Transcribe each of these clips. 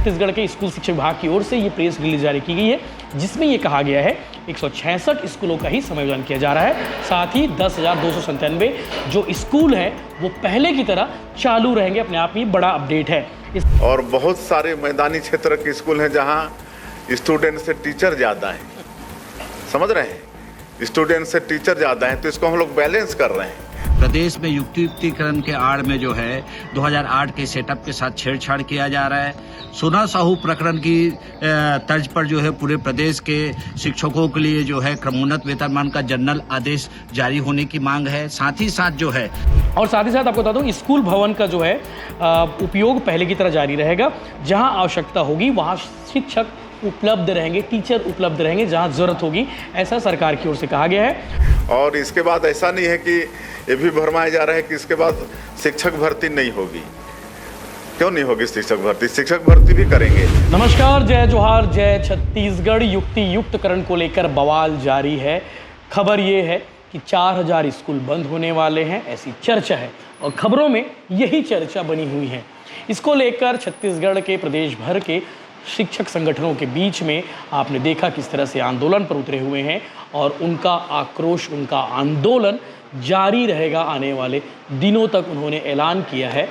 छत्तीसगढ़ के स्कूल शिक्षा विभाग की ओर से ये प्रेस रिलीज जारी की गई है, जिसमें ये कहा गया है 166 स्कूलों का ही समायोजन किया जा रहा है। साथ ही 10,297 जो स्कूल हैं वो पहले की तरह चालू रहेंगे। अपने आप में बड़ा अपडेट है। और बहुत सारे मैदानी क्षेत्र के स्कूल हैं जहां स्टूडेंट से टीचर ज़्यादा हैं, समझ रहे हैं, स्टूडेंट से टीचर ज़्यादा हैं, तो इसको हम लोग बैलेंस कर रहे हैं। प्रदेश में युक्तिकरण के आड़ में जो है 2008 के सेटअप के साथ छेड़छाड़ किया जा रहा है। सोना साहू प्रकरण की तर्ज पर जो है पूरे प्रदेश के शिक्षकों के लिए जो है क्रमोन्नत वेतनमान का जनरल आदेश जारी होने की मांग है। साथ ही साथ जो है आपको बता दूं, स्कूल भवन का जो है उपयोग पहले की तरह जारी रहेगा। जहां आवश्यकता होगी वहां शिक्षक उपलब्ध रहेंगे, टीचर उपलब्ध रहेंगे जहां जरूरत होगी, ऐसा सरकार की ओर से कहा गया है। और इसके बाद ऐसा नहीं है कि ये भी भरमाया जा रहा है कि इसके बाद शिक्षक भर्ती नहीं होगी। क्यों नहीं होगी शिक्षक भर्ती? शिक्षक भर्ती भी करेंगे। नमस्कार, जय जोहार, जय छत्तीसगढ़। युक्तिकरण को लेकर बवाल जारी है। खबर ये है कि 4000 स्कूल बंद होने वाले हैं, ऐसी चर्चा है और खबरों में यही चर्चा बनी हुई है। इसको लेकर छत्तीसगढ़ के प्रदेश भर के शिक्षक संगठनों के बीच में आपने देखा किस तरह से आंदोलन पर उतरे हुए हैं और उनका आक्रोश, उनका आंदोलन जारी रहेगा आने वाले दिनों तक। उन्होंने ऐलान किया है।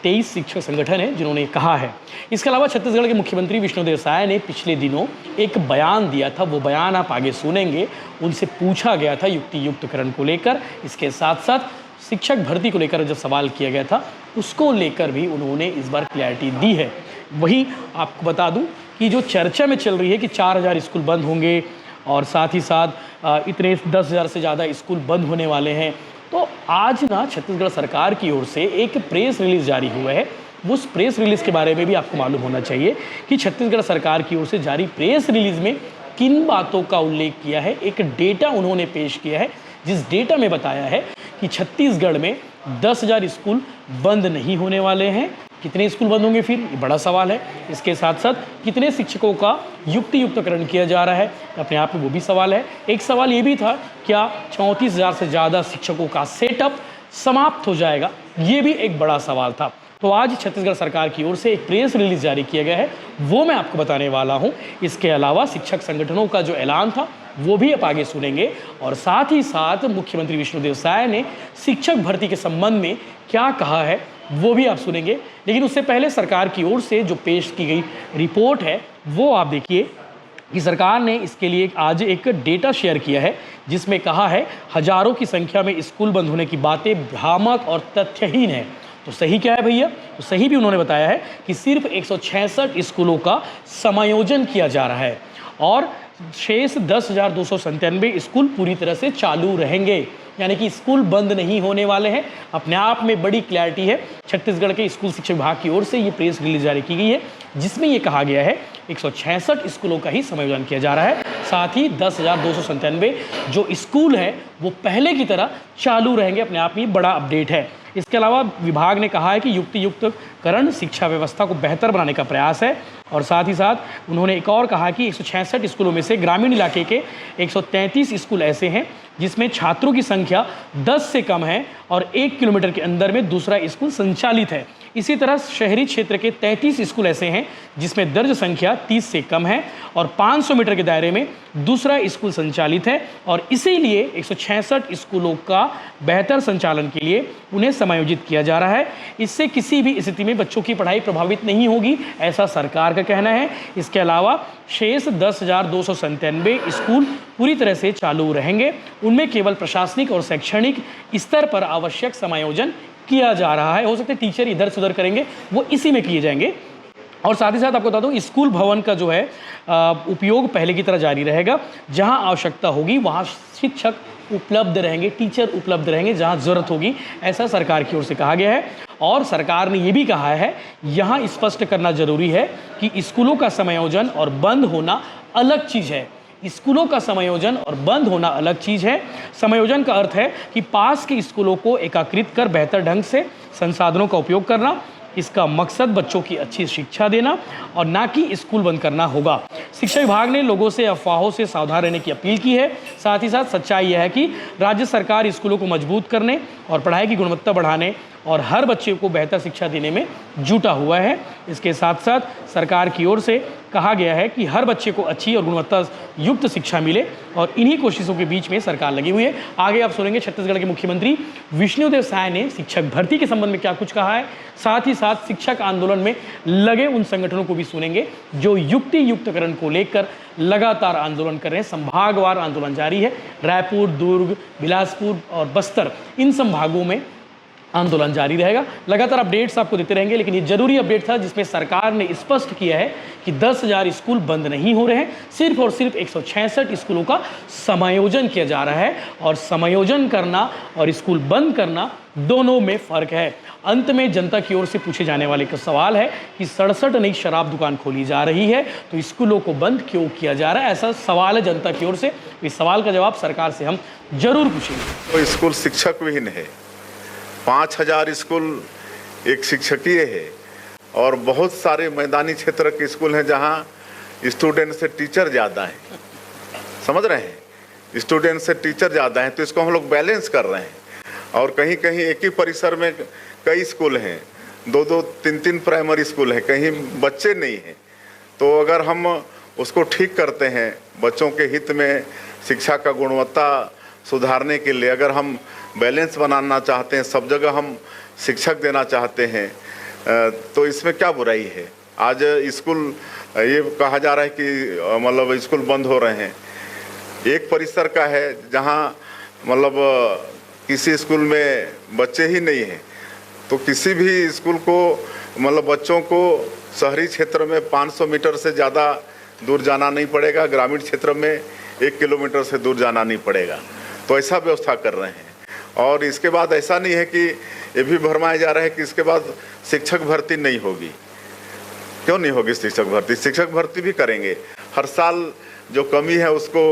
23 शिक्षक संगठन हैं जिन्होंने कहा है। इसके अलावा छत्तीसगढ़ के मुख्यमंत्री विष्णुदेव साय ने पिछले दिनों एक बयान दिया था, वो बयान आप आगे सुनेंगे। उनसे पूछा गया था युक्तिकरण को लेकर, इसके साथ साथ शिक्षक भर्ती को लेकर जब सवाल किया गया था उसको लेकर भी उन्होंने इस बार क्लैरिटी दी है। वहीं आपको बता दूं कि जो चर्चा में चल रही है कि 4000 स्कूल बंद होंगे और साथ ही साथ इतने 10,000 से ज़्यादा स्कूल बंद होने वाले हैं, तो आज ना छत्तीसगढ़ सरकार की ओर से एक प्रेस रिलीज़ जारी हुआ है। उस प्रेस रिलीज़ के बारे में भी आपको मालूम होना चाहिए कि छत्तीसगढ़ सरकार की ओर से जारी प्रेस रिलीज़ में किन बातों का उल्लेख किया है। एक डेटा उन्होंने पेश किया है, जिस डेटा में बताया है कि छत्तीसगढ़ में 10,000 स्कूल बंद नहीं होने वाले हैं। कितने स्कूल बंद होंगे फिर, ये बड़ा सवाल है। इसके साथ साथ कितने शिक्षकों का युक्तिकरण किया जा रहा है, अपने आप में वो भी सवाल है। एक सवाल ये भी था, क्या 34,000 से ज़्यादा शिक्षकों का सेटअप समाप्त हो जाएगा, ये भी एक बड़ा सवाल था। तो आज छत्तीसगढ़ सरकार की ओर से एक प्रेस रिलीज जारी किया गया है, वो मैं आपको बताने वाला हूँ। इसके अलावा शिक्षक संगठनों का जो ऐलान था वो भी आप आगे सुनेंगे और साथ ही साथ मुख्यमंत्री विष्णुदेव साय ने शिक्षक भर्ती के संबंध में क्या कहा है वो भी आप सुनेंगे। लेकिन उससे पहले सरकार की ओर से जो पेश की गई रिपोर्ट है वो आप देखिए कि सरकार ने इसके लिए आज एक डेटा शेयर किया है, जिसमें कहा है हजारों की संख्या में स्कूल बंद होने की बातें भ्रामक और तथ्यहीन है। तो सही क्या है भैया? तो सही भी उन्होंने बताया है कि सिर्फ 166 स्कूलों का समायोजन किया जा रहा है और शेष 10,297 स्कूल पूरी तरह से चालू रहेंगे, यानी कि स्कूल बंद नहीं होने वाले हैं। अपने आप में बड़ी क्लैरिटी है। छत्तीसगढ़ के स्कूल शिक्षा विभाग की ओर से ये प्रेस रिलीज जारी की गई है, जिसमें ये कहा गया है 166 स्कूलों का ही समायोजन किया जा रहा है। साथ ही 10,297 जो स्कूल हैं वो पहले की तरह चालू रहेंगे। अपने आप में बड़ा अपडेट है। इसके अलावा विभाग ने कहा है कि युक्तिकरण शिक्षा व्यवस्था को बेहतर बनाने का प्रयास है और साथ ही साथ उन्होंने एक और कहा कि 166 स्कूलों में से ग्रामीण इलाके के 133 स्कूल ऐसे हैं जिसमें छात्रों की संख्या 10 से कम है और 1 किलोमीटर के अंदर में दूसरा स्कूल संचालित है। इसी तरह शहरी क्षेत्र के 33 स्कूल ऐसे हैं जिसमें दर्ज संख्या 30 से कम है और 500 मीटर के दायरे में दूसरा स्कूल संचालित है और इसीलिए 166 स्कूलों का बेहतर संचालन के लिए उन्हें समायोजित किया जा रहा है। इससे किसी भी स्थिति में बच्चों की पढ़ाई प्रभावित नहीं होगी, ऐसा सरकार का कहना है। इसके अलावा शेष 10,297 स्कूल पूरी तरह से चालू रहेंगे। उनमें केवल प्रशासनिक और शैक्षणिक स्तर पर आवश्यक समायोजन किया जा रहा है। हो सकता है टीचर इधर से उधर करेंगे, वो इसी में किए जाएंगे। और साथ ही साथ आपको बता दूं, स्कूल भवन का जो है उपयोग पहले की तरह जारी रहेगा। जहां आवश्यकता होगी वहां शिक्षक उपलब्ध रहेंगे, टीचर उपलब्ध रहेंगे जहां ज़रूरत होगी, ऐसा सरकार की ओर से कहा गया है। और सरकार ने ये भी कहा है, यहाँ स्पष्ट करना जरूरी है कि स्कूलों का समायोजन और बंद होना अलग चीज़ है। स्कूलों का समायोजन और बंद होना अलग चीज़ है। समायोजन का अर्थ है कि पास के स्कूलों को एकीकृत कर बेहतर ढंग से संसाधनों का उपयोग करना। इसका मकसद बच्चों की अच्छी शिक्षा देना और ना कि स्कूल बंद करना होगा। शिक्षा विभाग ने लोगों से अफवाहों से सावधान रहने की अपील की है। साथ ही साथ सच्चाई यह है कि राज्य सरकार स्कूलों को मजबूत करने और पढ़ाई की गुणवत्ता बढ़ाने और हर बच्चे को बेहतर शिक्षा देने में जुटा हुआ है। इसके साथ साथ सरकार की ओर से कहा गया है कि हर बच्चे को अच्छी और गुणवत्ता युक्त शिक्षा मिले और इन्हीं कोशिशों के बीच में सरकार लगी हुई है। आगे आप सुनेंगे छत्तीसगढ़ के मुख्यमंत्री विष्णुदेव साय ने शिक्षक भर्ती के संबंध में क्या कुछ कहा है। साथ ही साथ शिक्षक आंदोलन में लगे उन संगठनों को भी सुनेंगे जो युक्ति युक्तकरण को लेकर लगातार आंदोलन कर रहे हैं। संभागवार आंदोलन जारी है। रायपुर, दुर्ग, बिलासपुर और बस्तर, इन संभागों में आंदोलन जारी रहेगा। लगातार अपडेट्स आपको देते रहेंगे, लेकिन ये जरूरी अपडेट था जिसमें सरकार ने स्पष्ट किया है कि 10,000 स्कूल बंद नहीं हो रहे हैं, सिर्फ और सिर्फ 166 स्कूलों का समायोजन किया जा रहा है। और समायोजन करना और स्कूल बंद करना दोनों में फ़र्क है। अंत में जनता की ओर से पूछे जाने वाले का सवाल है कि 67 नई शराब दुकान खोली जा रही है तो स्कूलों को बंद क्यों किया जा रहा है, ऐसा सवाल है जनता की ओर से। इस सवाल का जवाब सरकार से हम जरूर पूछेंगे। तो स्कूल शिक्षक विहीन है, 5,000 स्कूल एक शिक्षकीय है और बहुत सारे मैदानी क्षेत्र के स्कूल हैं जहां स्टूडेंट से टीचर ज़्यादा हैं। समझ रहे हैं, स्टूडेंट से टीचर ज़्यादा हैं, तो इसको हम लोग बैलेंस कर रहे हैं। और कहीं कहीं एक ही परिसर में कई स्कूल हैं, 2-2, 3-3 प्राइमरी स्कूल हैं, कहीं बच्चे नहीं हैं। तो अगर हम उसको ठीक करते हैं, बच्चों के हित में शिक्षा का गुणवत्ता सुधारने के लिए अगर हम बैलेंस बनाना चाहते हैं, सब जगह हम शिक्षक देना चाहते हैं, तो इसमें क्या बुराई है। आज स्कूल ये कहा जा रहा है कि मतलब स्कूल बंद हो रहे हैं। एक परिसर का है जहां मतलब किसी स्कूल में बच्चे ही नहीं हैं, तो किसी भी स्कूल को मतलब बच्चों को शहरी क्षेत्र में 500 मीटर से ज़्यादा दूर जाना नहीं पड़ेगा, ग्रामीण क्षेत्र में 1 किलोमीटर से दूर जाना नहीं पड़ेगा। तो ऐसा व्यवस्था कर रहे हैं। और इसके बाद ऐसा नहीं है कि ये भी भरमाया जा रहा है कि इसके बाद शिक्षक भर्ती नहीं होगी। क्यों नहीं होगी शिक्षक भर्ती? शिक्षक भर्ती भी करेंगे। हर साल जो कमी है उसको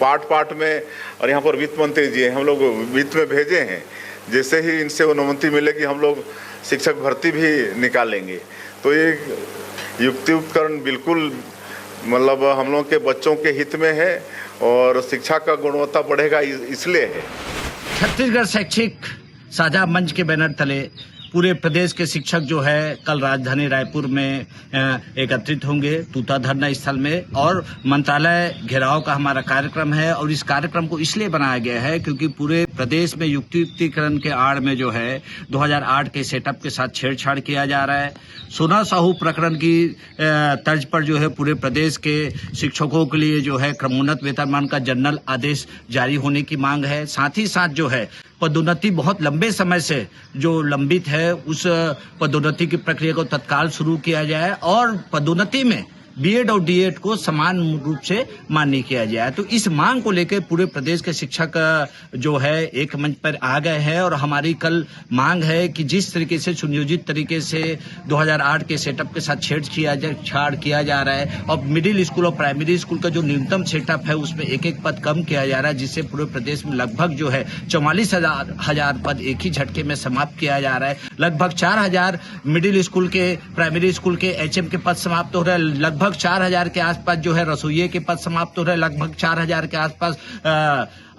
पार्ट में, और यहाँ पर वित्त मंत्री जी हैं, हम लोग वित्त में भेजे हैं। जैसे ही इनसे अनुमति मिलेगी हम लोग शिक्षक भर्ती भी निकालेंगे। तो ये युक्तियुक्तकरण बिल्कुल मतलब हम लोग के बच्चों के हित में है और शिक्षा का गुणवत्ता बढ़ेगा, इसलिए है। छत्तीसगढ़ शैक्षिक साझा मंच के बैनर तले पूरे प्रदेश के शिक्षक जो है कल राजधानी रायपुर में एकत्रित होंगे तूता धरना स्थल में, और मंत्रालय घेराव का हमारा कार्यक्रम है। और इस कार्यक्रम को इसलिए बनाया गया है क्योंकि पूरे प्रदेश में युक्तियुक्तिकरण के आड़ में जो है 2008 के सेटअप के साथ छेड़छाड़ किया जा रहा है। सोना साहू प्रकरण की तर्ज पर जो है पूरे प्रदेश के शिक्षकों के लिए जो है क्रमोन्नत वेतनमान का जनरल आदेश जारी होने की मांग है। साथ ही साथ जो है पदोन्नति बहुत लंबे समय से जो लंबित है, उस पदोन्नति की प्रक्रिया को तत्काल शुरू किया जाए और पदोन्नति में बीएड और डीएड को समान रूप से मान्य किया जाए। तो इस मांग को लेकर पूरे प्रदेश के शिक्षक जो है एक मंच पर आ गए हैं। और हमारी कल मांग है कि जिस तरीके से सुनियोजित तरीके से 2008 के सेटअप के साथ छेड़छाड़ किया जा रहा है और मिडिल स्कूल और प्राइमरी स्कूल का जो न्यूनतम सेटअप है उसमें एक पद कम किया जा रहा है, जिससे पूरे प्रदेश में लगभग जो है 44,000 पद एक ही झटके में समाप्त किया जा रहा है। लगभग 4,000 मिडिल स्कूल के, प्राइमरी स्कूल के एचएम के पद समाप्त हो रहे हैं। लगभग 4,000 के आसपास जो है रसोइये के पद समाप्त हो रहे हैं। लगभग 4,000 के आसपास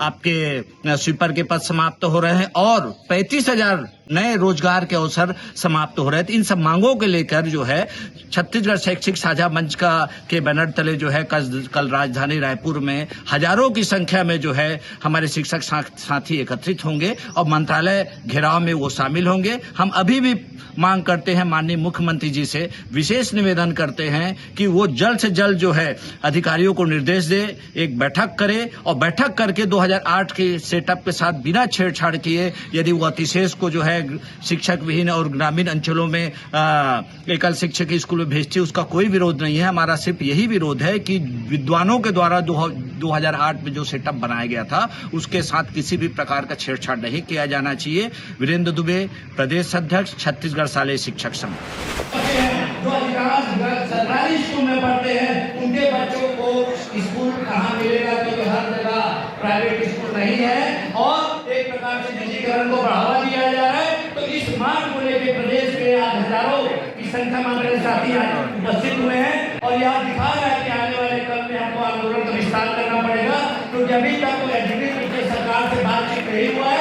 आपके स्वीपर के पद समाप्त हो रहे हैं और 35,000 नए रोजगार के अवसर समाप्त हो रहे हैं। तो इन सब मांगों को लेकर जो है छत्तीसगढ़ शैक्षिक साझा मंच के बैनर तले जो है कल राजधानी रायपुर में हजारों की संख्या में जो है हमारे शिक्षक साथी एकत्रित होंगे और मंत्रालय घेराव में वो शामिल होंगे। हम अभी भी मांग करते हैं, माननीय मुख्यमंत्री जी से विशेष निवेदन करते हैं कि वो जल्द से जल्द जो है अधिकारियों को निर्देश दे, एक बैठक करे और बैठक करके 2008 के सेटअप के साथ बिना छेड़छाड़ किए यदि वो अतिशेष को जो है शिक्षक विहीन और ग्रामीण अंचलों में एकल शिक्षक स्कूल में भेजते, उसका कोई विरोध नहीं है। हमारा सिर्फ यही विरोध है कि विद्वानों के द्वारा 2008 में जो सेटअप बनाया गया था उसके साथ किसी भी प्रकार का छेड़छाड़ नहीं किया जाना चाहिए। वीरेंद्र दुबे, प्रदेश अध्यक्ष, छत्तीसगढ़ शालेय शिक्षक संघ। जो अधिकांश सरकारी स्कूल में पढ़ते हैं उनके बच्चों को स्कूल कहाँ मिलेगा, क्योंकि हर जगह प्राइवेट स्कूल नहीं है और एक प्रकार से निजीकरण को बढ़ावा दिया जा रहा है। तो इस मांग को लेकर प्रदेश के आज हजारों की संख्या में हमारे साथी आज उपस्थित हुए हैं और यह दिखा रहा है कि आने वाले कल में हमको आंदोलन का विस्तार करना पड़ेगा, क्योंकि अभी तक एग्जीक्यूटिव सरकार से बातचीत नहीं हुआ है।